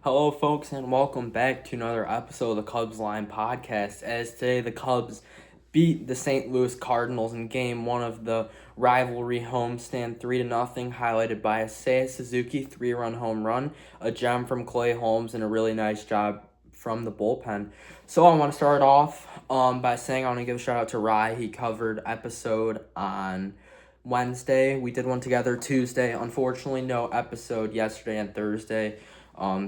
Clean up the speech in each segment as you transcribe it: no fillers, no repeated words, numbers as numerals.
Hello, folks, and welcome back to another episode of the Cubs Line podcast. As today, the Cubs beat the St. Louis Cardinals in Game 1 of the rivalry homestand 3-0, highlighted by a Seiya Suzuki 3-run home run, a gem from Clay Holmes, and a really nice job from the bullpen. So I want to start off by saying I want to give a shout out to Rye. He covered episode on Wednesday. We did one together Tuesday. Unfortunately, no episode yesterday and Thursday.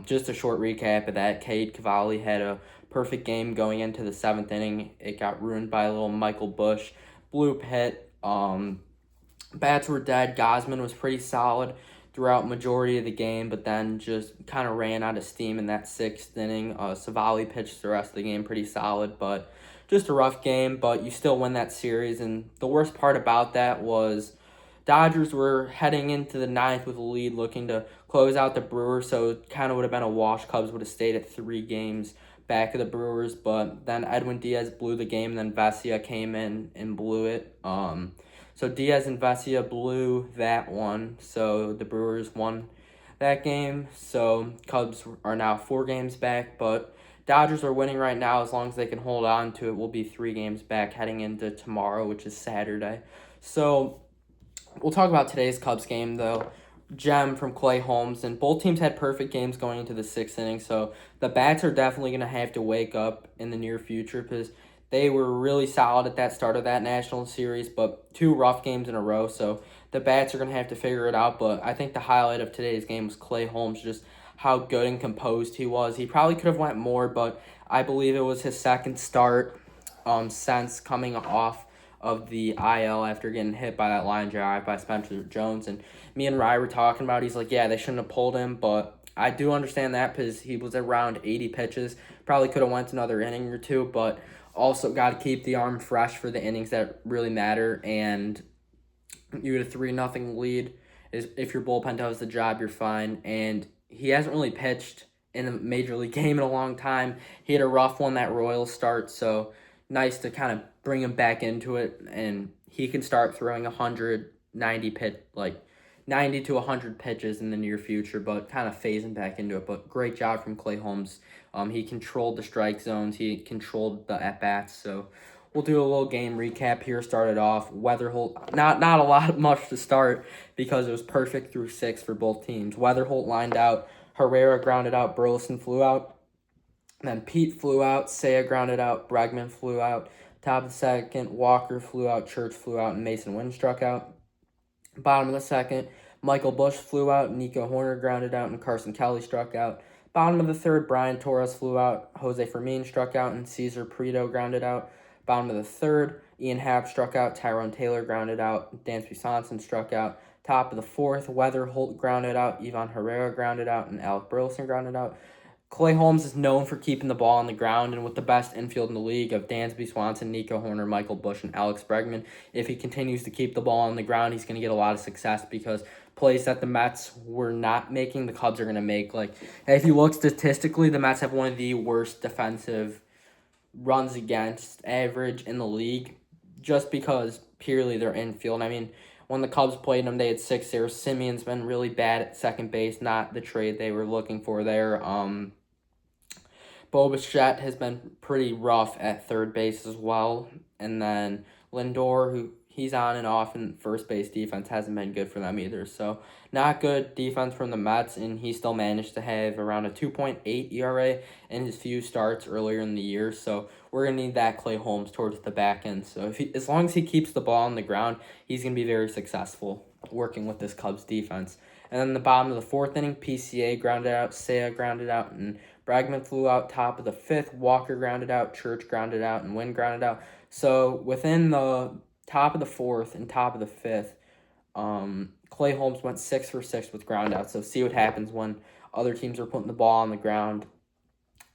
Just a short recap of that. Cade Cavalli had a perfect game going into the seventh inning. It got ruined by a little Michael Bush bloop hit. Bats were dead. Gosman was pretty solid throughout majority of the game, but then just kind of ran out of steam in that sixth inning. Savali pitched the rest of the game pretty solid, but just a rough game. But you still win that series, and the worst part about that was Dodgers were heading into the ninth with a lead, looking to close out the Brewers, so it kind of would have been a wash. Cubs would have stayed at 3 games back of the Brewers, but then Edwin Diaz blew the game, and then Vesia came in and blew it. So Diaz and Vesia blew that one, so the Brewers won that game. So Cubs are now 4 games back, but Dodgers are winning right now. As long as they can hold on to it, we'll be 3 games back heading into tomorrow, which is Saturday. So we'll talk about today's Cubs game, though. Gem from Clay Holmes, and both teams had perfect games going into the sixth inning, so the bats are definitely going to have to wake up in the near future because they were really solid at that start of that National Series, but 2 rough games in a row, so the bats are going to have to figure it out. But I think the highlight of today's game was Clay Holmes, just how good and composed he was. He probably could have went more, but I believe it was his second start since coming off of the IL after getting hit by that line drive by Spencer Jones. And me and Rye were talking about, he's like, yeah, they shouldn't have pulled him, but I do understand that because he was around 80 pitches. Probably could have went another inning or two, but also got to keep the arm fresh for the innings that really matter. And you get a 3-0 lead. If your bullpen does the job, you're fine. And he hasn't really pitched in a major league game in a long time. He had a rough one, that Royals start, so nice to kind of bring him back into it, and he can start throwing 90 to 100 pitches in the near future, but kind of phasing back into it. But great job from Clay Holmes. He controlled the strike zones. He controlled the at-bats. So we'll do a little game recap here. Started off, Weatherholt, not a lot much to start because it was perfect through 6 for both teams. Weatherholt lined out, Herrera grounded out, Burleson flew out. Then Pete flew out, Seiya grounded out, Bregman flew out. Top of the second, Walker flew out, Church flew out, and Mason Wynn struck out. Bottom of the second, Michael Bush flew out, Nico Horner grounded out, and Carson Kelly struck out. Bottom of the third, Brian Torres flew out, Jose Fermin struck out, and Cesar Prieto grounded out. Bottom of the third, Ian Happ struck out, Tyrone Taylor grounded out, Dansby Swanson struck out. Top of the fourth, Weatherholt grounded out, Ivan Herrera grounded out, and Alec Burleson grounded out. Clay Holmes is known for keeping the ball on the ground, and with the best infield in the league of Dansby Swanson, Nico Horner, Michael Bush, and Alex Bregman, if he continues to keep the ball on the ground, he's going to get a lot of success because plays that the Mets were not making, the Cubs are going to make. Like, if you look statistically, the Mets have one of the worst defensive runs against average in the league just because purely their infield. I mean, when the Cubs played them, they had 6 there. Simeon's been really bad at second base, not the trade they were looking for there. Bo Bichette has been pretty rough at third base as well. And then Lindor, who he's on and off in first base defense, hasn't been good for them either. So not good defense from the Mets, and he still managed to have around a 2.8 ERA in his few starts earlier in the year. So we're going to need that Clay Holmes towards the back end. So as long as he keeps the ball on the ground, he's going to be very successful working with this Cubs defense. And then the bottom of the fourth inning, PCA grounded out, Seiya grounded out, and Bregman flew out. Top of the fifth, Walker grounded out, Church grounded out, and Wynn grounded out. So within the top of the fourth and top of the fifth, Clay Holmes went 6 for 6 with ground out. So see what happens when other teams are putting the ball on the ground.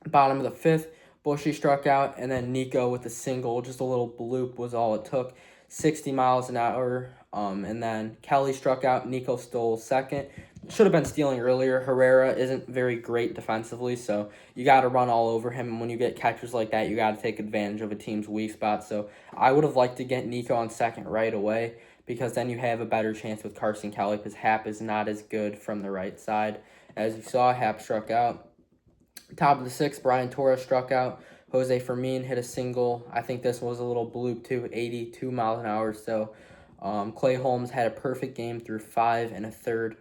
Bottom of the fifth, Bushy struck out, and then Nico with a single, just a little bloop was all it took. 60 miles an hour. And then Kelly struck out. Nico stole second. Should have been stealing earlier. Herrera isn't very great defensively, so you got to run all over him. And when you get catchers like that, you got to take advantage of a team's weak spot. So I would have liked to get Nico on second right away because then you have a better chance with Carson Kelly because Happ is not as good from the right side. As you saw, Happ struck out. Top of the sixth, Brian Torres struck out. Jose Fermin hit a single. I think this was a little bloop too, 82 miles an hour. So Clay Holmes had a perfect game through 5 1/3,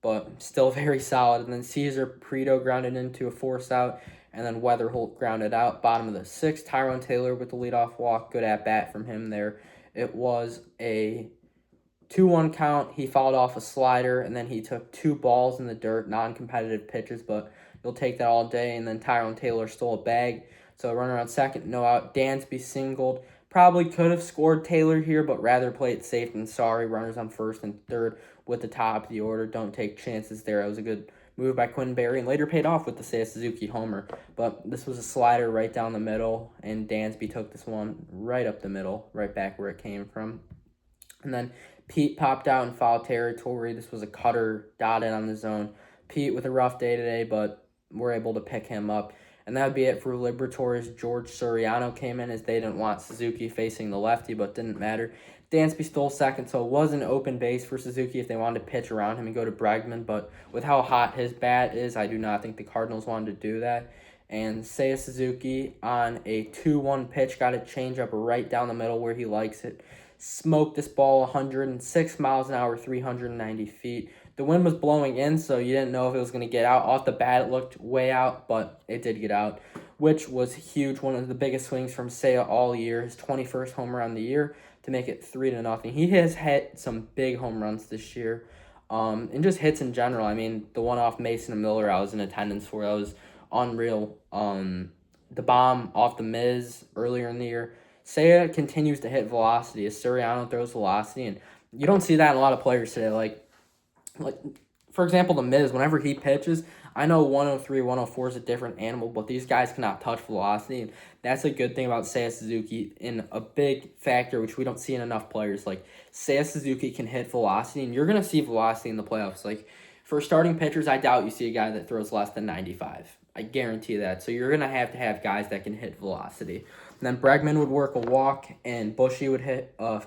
but still very solid. And then Cesar Prieto grounded into a force out, and then Weatherholt grounded out. Bottom of the sixth, Tyrone Taylor with the leadoff walk. Good at bat from him there. It was a 2-1 count. He fouled off a slider, and then he took 2 balls in the dirt, non-competitive pitches, but you'll take that all day. And then Tyrone Taylor stole a bag. So runner on second, no out. Dansby singled. Probably could have scored Taylor here, but rather play it safe than sorry. Runners on first and third with the top of the order. Don't take chances there. It was a good move by Quinn Berry and later paid off with the Seiya Suzuki homer. But this was a slider right down the middle, and Dansby took this one right up the middle, right back where it came from. And then Pete popped out in foul territory. This was a cutter dotted on the zone. Pete with a rough day today, but we're able to pick him up. And that would be it for Liberators. George Soriano came in as they didn't want Suzuki facing the lefty, but didn't matter. Dansby stole second, so it was an open base for Suzuki if they wanted to pitch around him and go to Bregman. But with how hot his bat is, I do not think the Cardinals wanted to do that. And Seiya Suzuki on a 2-1 pitch got a changeup right down the middle where he likes it. Smoked this ball 106 miles an hour, 390 feet. The wind was blowing in, so you didn't know if it was going to get out. Off the bat, it looked way out, but it did get out, which was huge. One of the biggest swings from Seiya all year. His 21st home run of the year to make it 3-0. He has hit some big home runs this year, and just hits in general. I mean, the one off Mason and Miller I was in attendance for. That was unreal. The bomb off the Miz earlier in the year. Seiya continues to hit velocity as Soriano throws velocity, and you don't see that in a lot of players today. Like for example, the Miz, whenever he pitches, I know 103, 104 is a different animal, but these guys cannot touch velocity, and that's a good thing about Seiya Suzuki, and a big factor which we don't see in enough players. Like, Seiya Suzuki can hit velocity, and you're going to see velocity in the playoffs. Like, for starting pitchers, I doubt you see a guy that throws less than 95. I guarantee that. So you're going to have guys that can hit velocity. And then Bregman would work a walk, and Bushy would hit a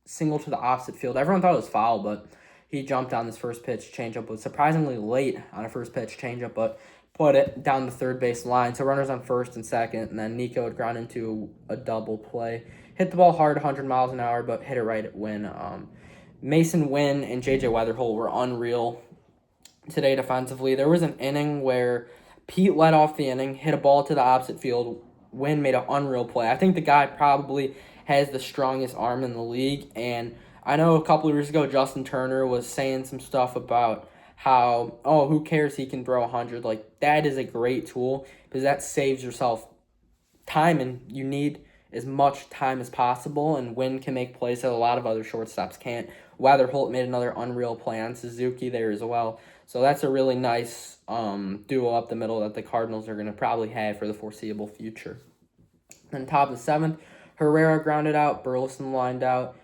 single to the opposite field. Everyone thought it was foul, but he jumped on this first pitch changeup. Was surprisingly late on a first pitch changeup, but put it down the third base line. So runners on first and second, and then Nico would ground into a double play. Hit the ball hard, 100 miles an hour, but hit it right at Wynn. Mason Wynn and J.J. Weatherholt were unreal today defensively. There was an inning where Pete led off the inning, hit a ball to the opposite field. Wynn made an unreal play. I think the guy probably has the strongest arm in the league, and I know a couple of years ago Justin Turner was saying some stuff about how, oh, who cares, he can throw 100. Like, that is a great tool because that saves yourself time, and you need as much time as possible, and Wynn can make plays that a lot of other shortstops can't. Weatherholt made another unreal play on Suzuki there as well. So that's a really nice duo up the middle that the Cardinals are going to probably have for the foreseeable future. Then top of the seventh, Herrera grounded out, Burleson lined out,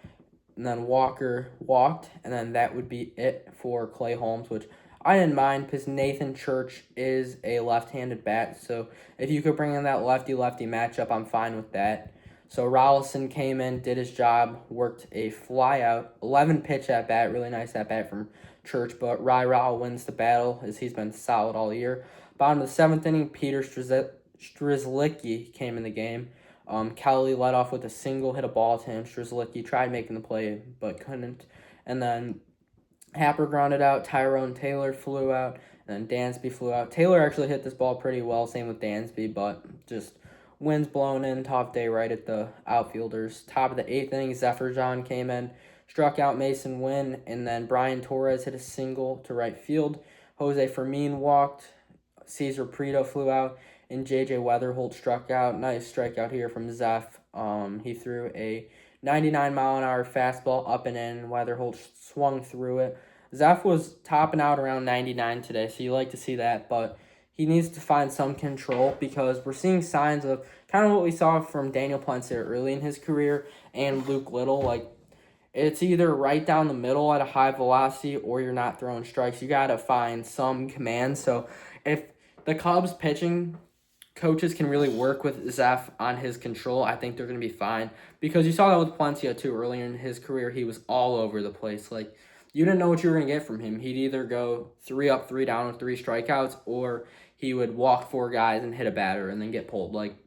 and then Walker walked, and then that would be it for Clay Holmes, which I didn't mind because Nathan Church is a left-handed bat, so if you could bring in that lefty-lefty matchup, I'm fine with that. So Rollison came in, did his job, worked a flyout, 11-pitch at-bat, really nice at-bat from Church, but Ryle wins the battle as he's been solid all year. Bottom of the seventh inning, Peter Strzelecki came in the game. Kelly led off with a single, hit a ball to him. Strzelecki tried making the play, but couldn't. And then Happer grounded out. Tyrone Taylor flew out. And then Dansby flew out. Taylor actually hit this ball pretty well, same with Dansby, but just winds blowing in, tough day right at the outfielders. Top of the eighth inning, Zephyr John came in, struck out Mason Wynn, and then Brian Torres hit a single to right field. Jose Fermin walked. Cesar Prieto flew out, and J.J. Weatherholt struck out. Nice strikeout here from Zeph. He threw a 99-mile-an-hour fastball up and in. Weatherholt swung through it. Zeph was topping out around 99 today, so you like to see that, but he needs to find some control because we're seeing signs of kind of what we saw from Daniel Plancer early in his career and Luke Little. Like, it's either right down the middle at a high velocity or you're not throwing strikes. You got to find some command. So if the Cubs pitching coaches can really work with Zeph on his control, I think they're going to be fine. Because you saw that with Palencia, too. Earlier in his career, he was all over the place. Like, you didn't know what you were going to get from him. He'd either go 3 up, 3 down with 3 strikeouts, or he would walk 4 guys and hit a batter and then get pulled. Like,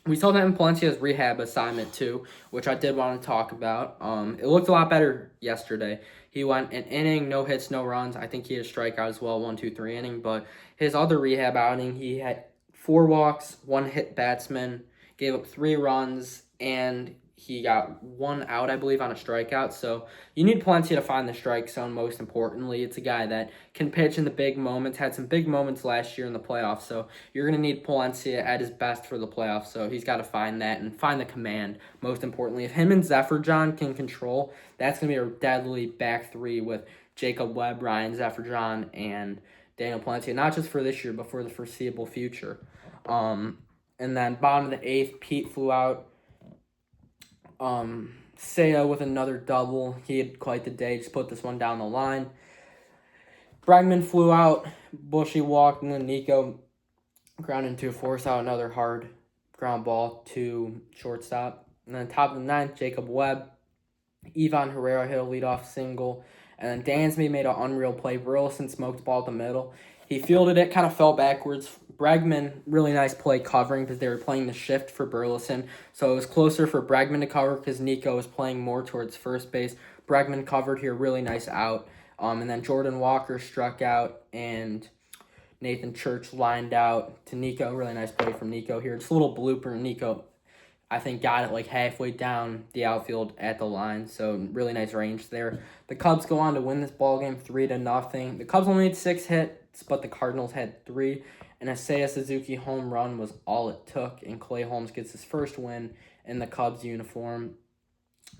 we saw that in Palencia's rehab assignment too, which I did want to talk about. It looked a lot better yesterday. He went an inning, no hits, no runs. I think he had a strikeout as well, 1, 2, 3 inning. But his other rehab outing, he had 4 walks, 1 hit batsman, gave up 3 runs, and he got 1 out, I believe, on a strikeout. So you need Palencia to find the strike zone. Most importantly, it's a guy that can pitch in the big moments. Had some big moments last year in the playoffs. So you're going to need Palencia at his best for the playoffs, so he's got to find that and find the command, most importantly. If him and Zephyr can control, that's going to be a deadly back three with Jacob Webb, Ryan Zephyr and Daniel Palencia, not just for this year, but for the foreseeable future. And then bottom of the 8th, Pete flew out. Seiya with another double. He had quite the day, just put this one down the line. Bregman flew out. Bushy walked, and then Nico ground into a force out, another hard ground ball to shortstop. And then top of the 9th, Jacob Webb. Ivan Herrera hit a leadoff single. And then Dansby made an unreal play. Burleson smoked the ball at the middle. He fielded it, kind of fell backwards. Bregman, really nice play covering because they were playing the shift for Burleson. So it was closer for Bregman to cover because Nico was playing more towards first base. Bregman covered here, really nice out. And then Jordan Walker struck out, and Nathan Church lined out to Nico. Really nice play from Nico here. Just a little blooper. Nico, I think, got it like halfway down the outfield at the line. So really nice range there. The Cubs go on to win this ballgame 3-0. The Cubs only had 6 hits, but the Cardinals had 3. And a Seiya Suzuki home run was all it took. And Clay Holmes gets his first win in the Cubs uniform.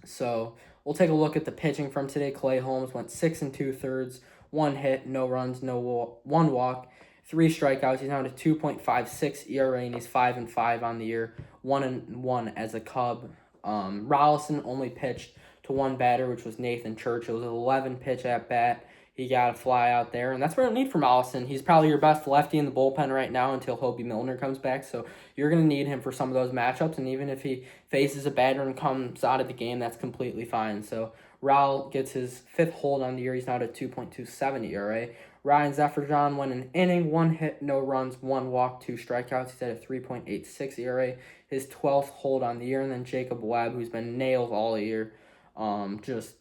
So we'll take a look at the pitching from today. Clay Holmes went 6 2/3, 1 hit, no runs, 1 walk, 3 strikeouts. He's now at a 2.56 ERA, and he's 5-5 on the year, 1-1 as a Cub. Rollison only pitched to 1 batter, which was Nathan Church. It was an 11 pitch at bat. He got a fly out there, and that's what I need from Allison. He's probably your best lefty in the bullpen right now until Hobie Milner comes back, so you're going to need him for some of those matchups, and even if he faces a batter and comes out of the game, that's completely fine. So Raul gets his 5th hold on the year. He's now at a 2.27 ERA. Ryan Zephyr went an inning, 1 hit, no runs, 1 walk, 2 strikeouts. He's at a 3.86 ERA. His 12th hold on the year, and then Jacob Webb, who's been nailed all year, just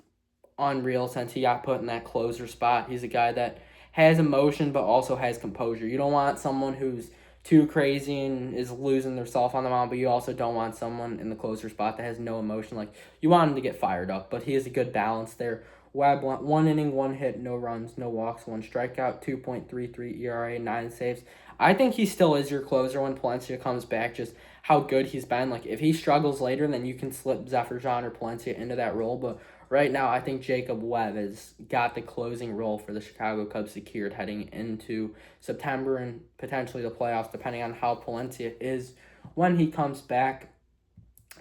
unreal since he got put in that closer spot. He's a guy that has emotion but also has composure. You don't want someone who's too crazy and is losing their self on the mound, but you also don't want someone in the closer spot that has no emotion. Like, you want him to get fired up, but he has a good balance there. Webb went 1 inning, 1 hit, no runs, no walks, 1 strikeout, 2.33 ERA, 9 saves. I think he still is your closer when Palencia comes back, just how good he's been. Like, if he struggles later, then you can slip Zephyr or Palencia into that role, but right now, I think Jacob Webb has got the closing role for the Chicago Cubs secured heading into September and potentially the playoffs, depending on how Palencia is when he comes back.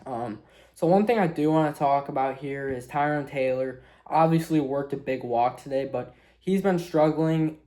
So one thing I do want to talk about here is Tyrone Taylor. Obviously worked a big walk today, but he's been struggling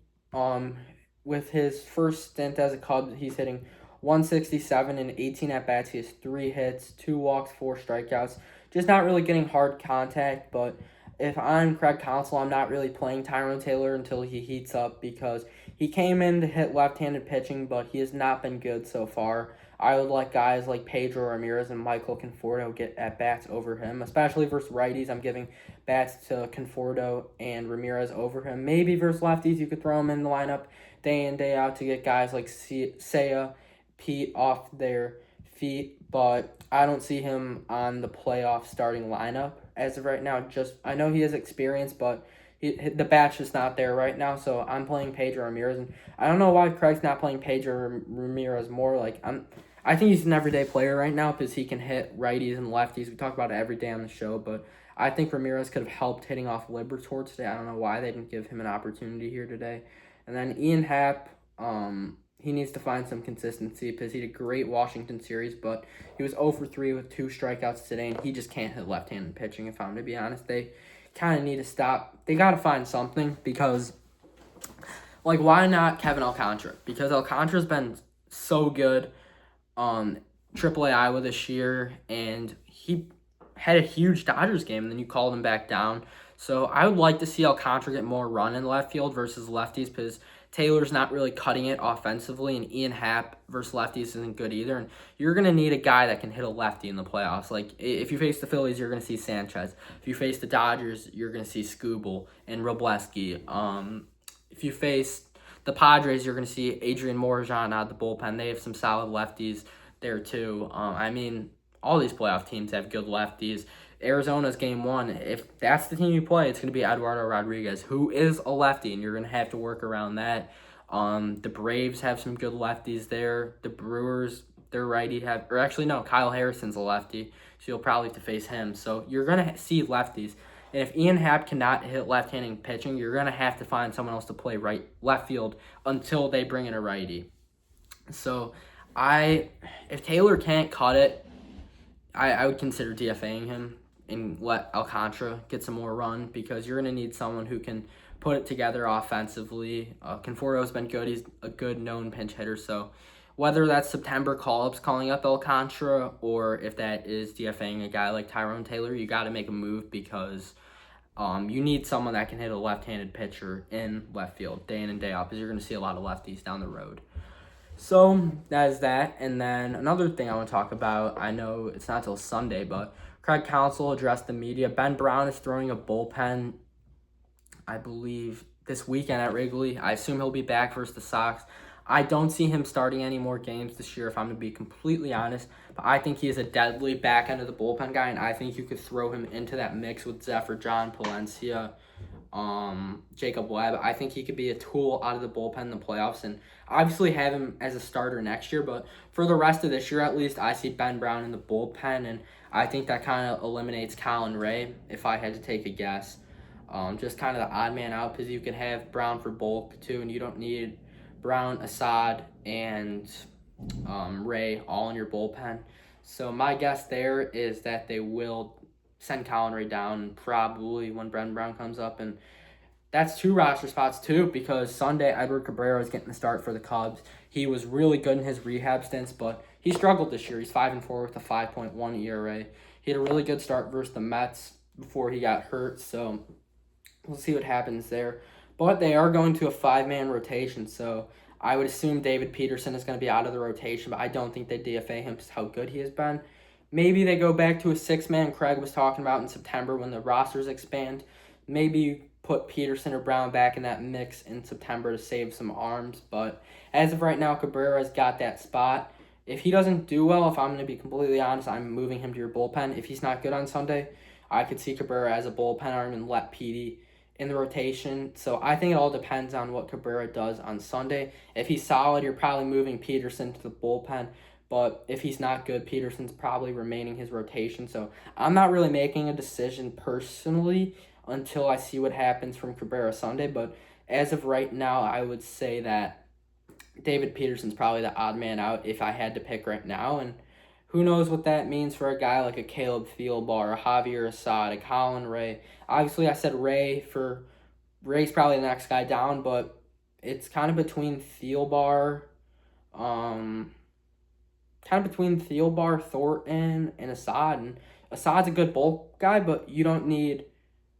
with his first stint as a Cub. He's hitting 167 in 18 at-bats. He has 3 hits, 2 walks, 4 strikeouts. Just not really getting hard contact, but if I'm Craig Counsell, I'm not really playing Tyrone Taylor until he heats up because he came in to hit left-handed pitching, but he has not been good so far. I would like guys like Pedro Ramirez and Michael Conforto get at-bats over him, especially versus righties. I'm giving bats to Conforto and Ramirez over him. Maybe versus lefties, you could throw him in the lineup day in, day out to get guys like Seiya, Pete off their feet, but I don't see him on the playoff starting lineup as of right now. I know he has experience, but the bat's just not there right now, so I'm playing Pedro Ramirez, and I don't know why Craig's not playing Pedro Ramirez more. I think he's an everyday player right now because he can hit righties and lefties. We talk about it every day on the show, but I think Ramirez could have helped hitting off Liberatore today. I don't know why they didn't give him an opportunity here today. And then Ian Happ, he needs to find some consistency because he had a great Washington series, but he was 0 for 3 with 2 strikeouts today, and he just can't hit left-handed pitching, if I'm to be honest. They kind of need to stop. They got to find something because, why not Kevin Alcantara? Because Alcantara's been so good on AAA Iowa this year, and he had a huge Dodgers game, and then you called him back down. So I would like to see Alcantara get more run in left field versus lefties because Taylor's not really cutting it offensively, and Ian Happ versus lefties isn't good either. And you're going to need a guy that can hit a lefty in the playoffs. Like, if you face the Phillies, you're going to see Sanchez. If you face the Dodgers, you're going to see Skubal and Robleski. If you face the Padres, you're going to see Adrian Morejon out of the bullpen. They have some solid lefties there, too. All these playoff teams have good lefties. Arizona's game one. If that's the team you play, it's going to be Eduardo Rodriguez, who is a lefty, and you're going to have to work around that. The Braves have some good lefties there. The Brewers, their righty Kyle Harrison's a lefty, so you'll probably have to face him. So you're going to see lefties. And if Ian Happ cannot hit left-handed pitching, you're going to have to find someone else to play left field until they bring in a righty. So if Taylor can't cut it, I would consider DFAing him and let Alcantara get some more run, because you're going to need someone who can put it together offensively. Conforto's been good. He's a good known pinch hitter. So whether that's September call-ups calling up Alcantara, or if that is DFAing a guy like Tyrone Taylor, you got to make a move, because you need someone that can hit a left-handed pitcher in left field day in and day out, because you're going to see a lot of lefties down the road. So that is that. And then another thing I want to talk about, I know it's not till Sunday, but Craig Counsell addressed the media. Ben Brown is throwing a bullpen, I believe, this weekend at Wrigley. I assume he'll be back versus the Sox. I don't see him starting any more games this year, if I'm going to be completely honest. But I think he is a deadly back end of the bullpen guy, and I think you could throw him into that mix with Zephyr John, Palencia, Jacob Webb. I think he could be a tool out of the bullpen in the playoffs, and obviously have him as a starter next year. But for the rest of this year, at least, I see Ben Brown in the bullpen, and I think that kind of eliminates Colin Ray, if I had to take a guess. Just kind of the odd man out, because you can have Brown for bulk too, and you don't need Brown, Assad, and Ray all in your bullpen. So my guess there is that they will send Colin Ray down probably when Ben Brown comes up, and that's 2 roster spots too, because Sunday Edward Cabrera is getting the start for the Cubs. He was really good in his rehab stints, but he struggled this year. He's 5-4 with a 5.1 ERA. He had a really good start versus the Mets before he got hurt, so we'll see what happens there. But they are going to a 5-man rotation, so I would assume David Peterson is going to be out of the rotation, but I don't think they DFA him just how good he has been. Maybe they go back to a 6-man Craig was talking about in September when the rosters expand. Maybe you put Peterson or Brown back in that mix in September to save some arms. But as of right now, Cabrera's got that spot. If he doesn't do well, if I'm going to be completely honest, I'm moving him to your bullpen. If he's not good on Sunday, I could see Cabrera as a bullpen arm and let Petey in the rotation. So I think it all depends on what Cabrera does on Sunday. If he's solid, you're probably moving Peterson to the bullpen. But if he's not good, Peterson's probably remaining his rotation. So I'm not really making a decision personally until I see what happens from Cabrera Sunday. But as of right now, I would say that David Peterson's probably the odd man out if I had to pick right now. And who knows what that means for a guy like a Caleb Thielbar, a Javier Assad, a Colin Ray. Obviously, I said Ray's probably the next guy down, but it's kind of between Thielbar, Thornton, and Assad. And Assad's a good bulk guy, but you don't need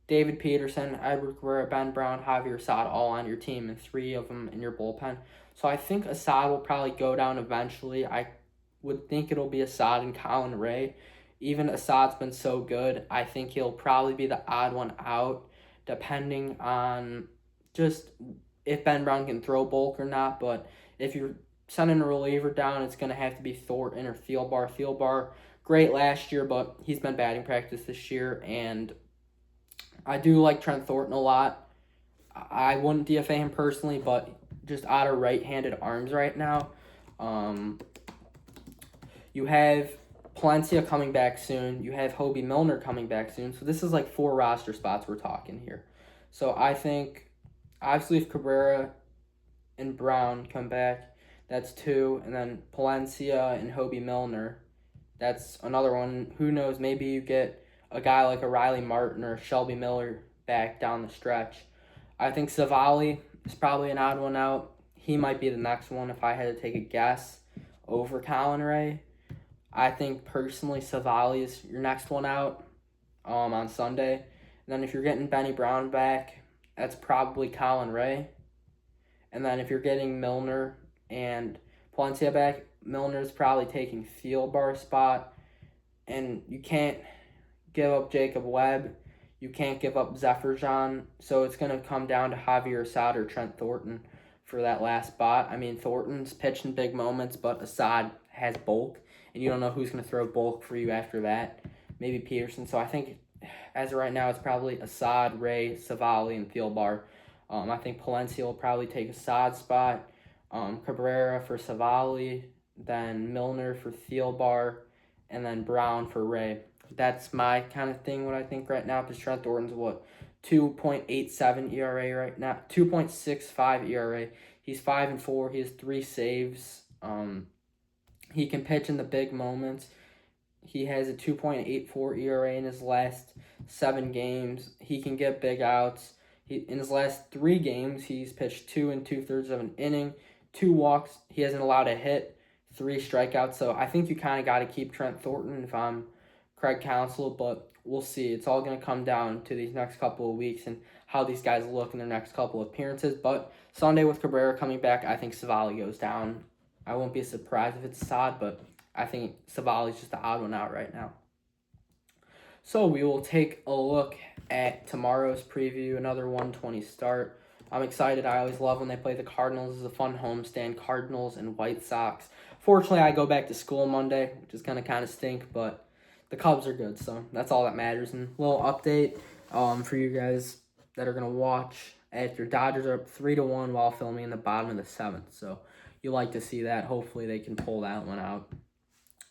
David Peterson, Edward Cabrera, Ben Brown, Javier Assad all on your team, and 3 of them in your bullpen. So I think Assad will probably go down eventually. I would think it'll be Assad and Colin Ray. Even Assad's been so good, I think he'll probably be the odd one out, depending on just if Ben Brown can throw bulk or not. But if you're sending a reliever down, it's going to have to be Thornton or Thielbar. Thielbar, great last year, but he's been batting practice this year, and I do like Trent Thornton a lot. I wouldn't DFA him personally, but just out of right-handed arms right now. You have Palencia coming back soon. You have Hobie Milner coming back soon. So this is like 4 roster spots we're talking here. So I think, obviously, if Cabrera and Brown come back, that's 2. And then Palencia and Hobie Milner, that's another one. Who knows? Maybe you get a guy like a Riley Martin or Shelby Miller back down the stretch. I think Savali is probably an odd one out. He might be the next one if I had to take a guess over Colin Ray. I think personally Savali is your next one out on Sunday. And then if you're getting Benny Brown back, that's probably Colin Ray. And then if you're getting Milner and Palencia back, Milner's probably taking Thielbar's spot. And you can't give up Jacob Webb. You can't give up Zephyr. So it's going to come down to Javier Assad or Trent Thornton for that last spot. I mean, Thornton's pitched in big moments, but Assad has bulk, and you don't know who's going to throw bulk for you after that. Maybe Peterson. So I think as of right now, it's probably Assad, Ray, Savali, and Thielbar. I think Palencia will probably take Assad's spot. Cabrera for Savali, then Milner for Thielbar, and then Brown for Ray. That's my kind of thing, what I think right now, because Trent Thornton's 2.87 ERA right now, 2.65 ERA. He's 5-4. He has 3 saves. He can pitch in the big moments. He has a 2.84 ERA in his last 7 games. He can get big outs. In his last 3 games, he's pitched 2 2/3 of an inning, 2 walks. He hasn't allowed a hit, 3 strikeouts. So I think you kind of got to keep Trent Thornton if I'm Craig Counsell, but we'll see. It's all going to come down to these next couple of weeks and how these guys look in their next couple of appearances. But Sunday with Cabrera coming back, I think Savali goes down. I won't be surprised if it's Assad, but I think Savali's just the odd one out right now. So we will take a look at tomorrow's preview, another 1:20 start. I'm excited. I always love when they play the Cardinals. It's a fun homestand, Cardinals and White Sox. Fortunately, I go back to school Monday, which is going to kind of stink, but the Cubs are good, so that's all that matters. And a little update for you guys that are going to watch. Your Dodgers are up 3-1 while filming in the bottom of the 7th, so you like to see that. Hopefully they can pull that one out.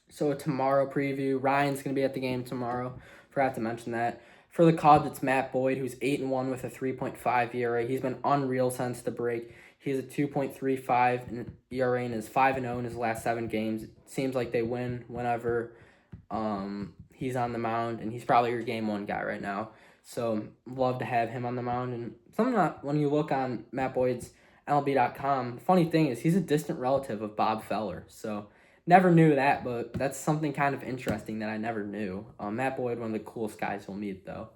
So a tomorrow preview. Ryan's going to be at the game tomorrow. Forgot to mention that. For the Cubs, it's Matt Boyd, who's 8-1 with a 3.5 ERA. He's been unreal since the break. He has a 2.35 ERA and is 5-0 in his last 7 games. It seems like they win whenever he's on the mound, and he's probably your game 1 guy right now. So love to have him on the mound. And something that when you look on Matt Boyd's MLB.com, funny thing is he's a distant relative of Bob Feller. So never knew that, but that's something kind of interesting that I never knew. Matt Boyd, one of the coolest guys you'll meet, though.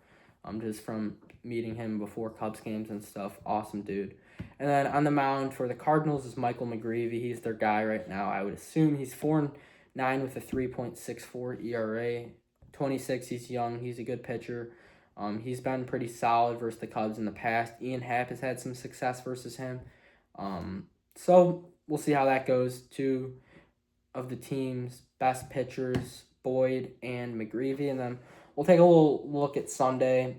Just from meeting him before Cubs games and stuff. Awesome dude. And then on the mound for the Cardinals is Michael McGreevy. He's their guy right now. I would assume he's 4-9 with a 3.64 ERA. 26, he's young. He's a good pitcher. He's been pretty solid versus the Cubs in the past. Ian Happ has had some success versus him. So we'll see how that goes. 2 of the team's best pitchers, Boyd and McGreevy. And then we'll take a little look at Sunday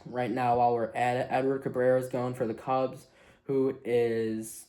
right now while we're at it. Edward Cabrera is going for the Cubs, who is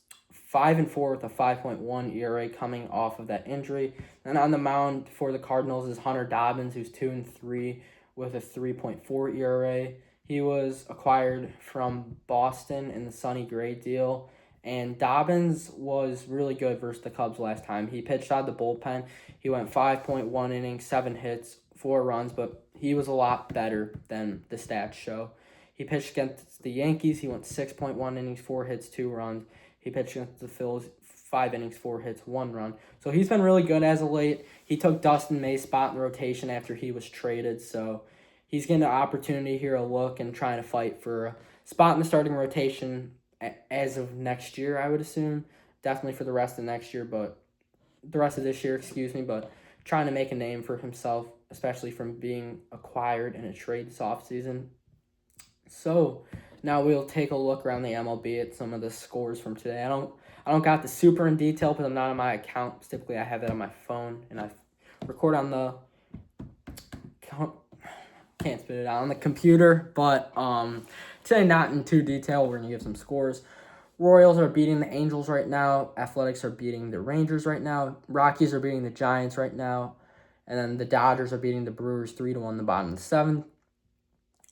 5-4 with a 5.1 ERA coming off of that injury. And on the mound for the Cardinals is Hunter Dobbins, who's 2-3 with a 3.4 ERA. He was acquired from Boston in the Sonny Gray deal. And Dobbins was really good versus the Cubs last time. He pitched out of the bullpen. He went 5.1 innings, 7 hits, 4 runs, but he was a lot better than the stats show. He pitched against the Yankees. He went 6.1 innings, 4 hits, 2 runs. He pitched against the Phils, 5 innings, 4 hits, 1 run. So he's been really good as of late. He took Dustin May's spot in the rotation after he was traded. So he's getting an opportunity here, a look, and trying to fight for a spot in the starting rotation as of next year, I would assume. Definitely for the rest of next year, but the rest of this year, but trying to make a name for himself, especially from being acquired in a trade this offseason. So now we'll take a look around the MLB at some of the scores from today. I don't got the super in detail because I'm not on my account. Typically, I have it on my phone, and I record on the can't spit it out on the computer. But today, not in too detail. We're gonna give some scores. Royals are beating the Angels right now. Athletics are beating the Rangers right now. Rockies are beating the Giants right now. And then the Dodgers are beating the Brewers 3-1 in the bottom of the 7th.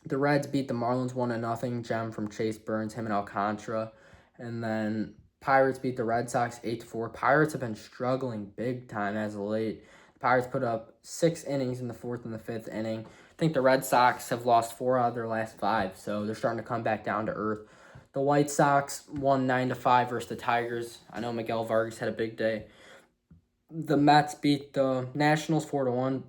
The Reds beat the Marlins 1-0. Gem from Chase Burns, him and Alcantara. And then Pirates beat the Red Sox 8-4. Pirates have been struggling big time as of late. The Pirates put up 6 innings in the 4th and the 5th inning. I think the Red Sox have lost 4 out of their last 5, so they're starting to come back down to earth. The White Sox won 9-5 versus the Tigers. I know Miguel Vargas had a big day. The Mets beat the Nationals 4-1.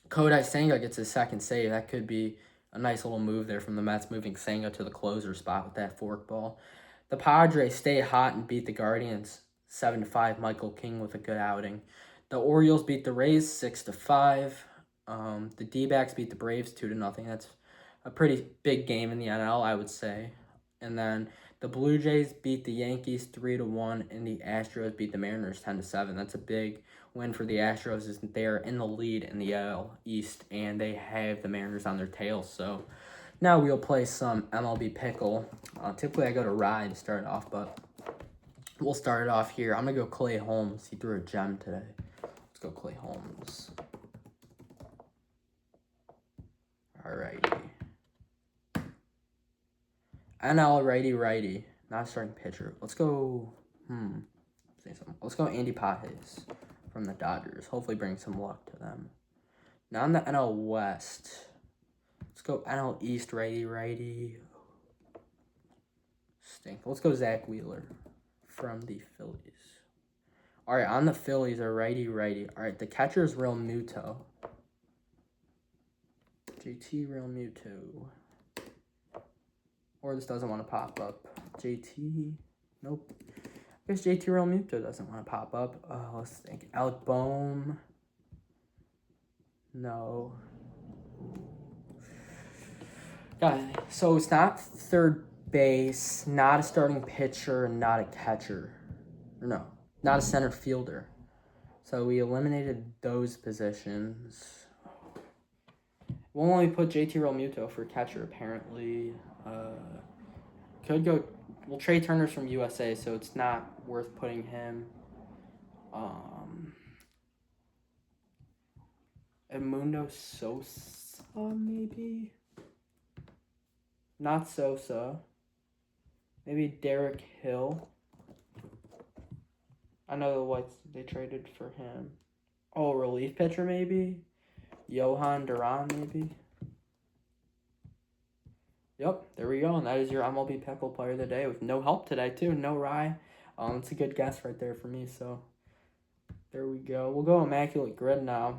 Kodai Senga gets his 2nd save. That could be a nice little move there from the Mets, moving Senga to the closer spot with that forkball. The Padres stayed hot and beat the Guardians 7-5. Michael King with a good outing. The Orioles beat the Rays 6-5. The D-backs beat the Braves 2-0. That's a pretty big game in the NL, I would say. And then the Blue Jays beat the Yankees 3-1, and the Astros beat the Mariners 10-7. That's a big win for the Astros, as they're in the lead in the AL East, and they have the Mariners on their tail. So now we'll play some MLB Pickle. Typically I go to Rye to start off, but we'll start it off here. I'm gonna go Clay Holmes. He threw a gem today. Let's go Clay Holmes. Alrighty. NL righty. Not a starting pitcher. Let's go. Say something. Let's go Andy Pages from the Dodgers. Hopefully bring some luck to them. Now in the NL West. Let's go NL East righty. Stink. Let's go Zach Wheeler from the Phillies. Alright, on the Phillies are righty. Alright, the catcher is Real Muto. JT Real Muto. Or this doesn't want to pop up. JT. Nope. I guess JT Real Muto doesn't want to pop up. Let's think. Alec Bohm. No. God, so it's not third base, not a starting pitcher, not a catcher. No, not a center fielder. So we eliminated those positions. We'll only put JT Real Muto for catcher, apparently. Could go. Well, Trey Turner's from USA, so it's not worth putting him. Edmundo Sosa, maybe. Not Sosa. Maybe Derek Hill. I know the Whites, they traded for him. Oh, relief pitcher maybe? Johan Duran maybe? Yep, there we go. And that is your MLB Pickle Player of the Day with no help today too. No Rye. It's a good guess right there for me. So there we go. We'll go Immaculate Grid now.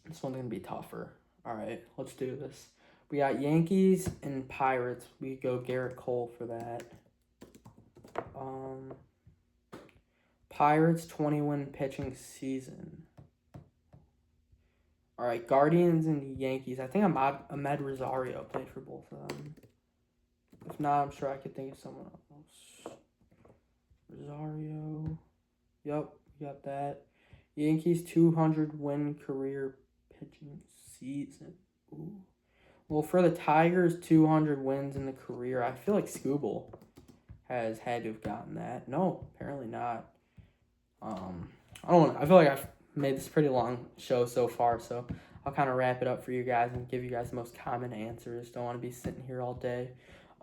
This one's going to be tougher. All right, let's do this. We got Yankees and Pirates. We go Garrett Cole for that. Pirates 20-win pitching season. All right, Guardians and Yankees. I think Ahmed Rosario played for both of them. If not, I'm sure I could think of someone else. Rosario. Yep, we got that. Yankees 200-win career pitching season. Ooh. Well, for the Tigers, 200 wins in the career. I feel like Scooble has had to have gotten that. No, apparently not. I don't know. I feel like I've made this pretty long show so far, so I'll kind of wrap it up for you guys and give you guys the most common answers. Don't want to be sitting here all day.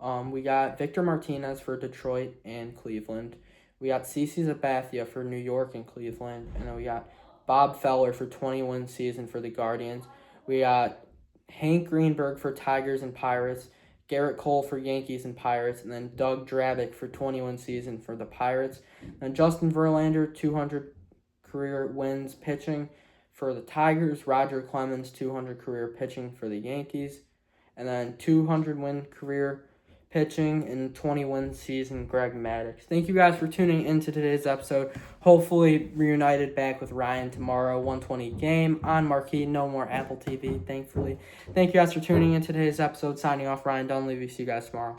We got Victor Martinez for Detroit and Cleveland. We got CeCe Sabathia for New York and Cleveland. And then we got Bob Feller for 20-win season for the Guardians. We got Hank Greenberg for Tigers and Pirates. Garrett Cole for Yankees and Pirates. And then Doug Drabick for 21 season for the Pirates. And Justin Verlander, 200 career wins pitching for the Tigers. Roger Clemens, 200 career pitching for the Yankees. And then 200-win career pitching and 20-win season, Greg Maddux. Thank you guys for tuning into today's episode. Hopefully reunited back with Ryan tomorrow, 120 game on Marquee. No more Apple TV, thankfully. Thank you guys for tuning in today's episode. Signing off, Ryan Dunleavy. See you guys tomorrow.